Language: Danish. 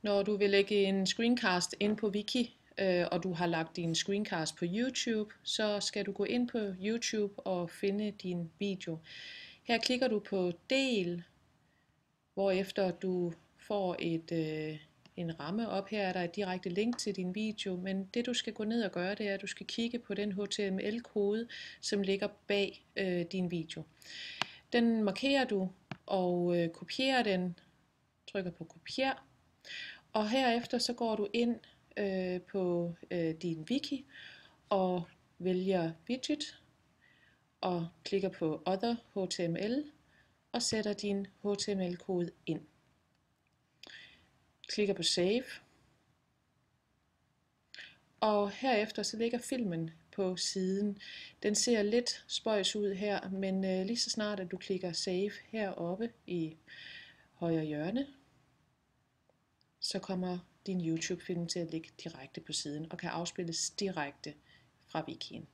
Når du vil lægge en screencast ind på Wiki, og du har lagt din screencast på YouTube, så skal du gå ind på YouTube og finde din video. Her klikker du på del, hvorefter du får en ramme op. Her er der et direkte link til din video, men det du skal gå ned og gøre, det er, at du skal kigge på den HTML-kode, som ligger bag din video. Den markerer du og kopierer den, trykker på kopier, og herefter så går du ind på din wiki og vælger widget og klikker på Other HTML og sætter din HTML-kode ind. Klikker på Save, og herefter så ligger filmen på siden. Den ser lidt spøjs ud her, men lige så snart at du klikker Save heroppe i højre hjørne, så kommer din YouTube-film til at ligge direkte på siden og kan afspilles direkte fra wikien.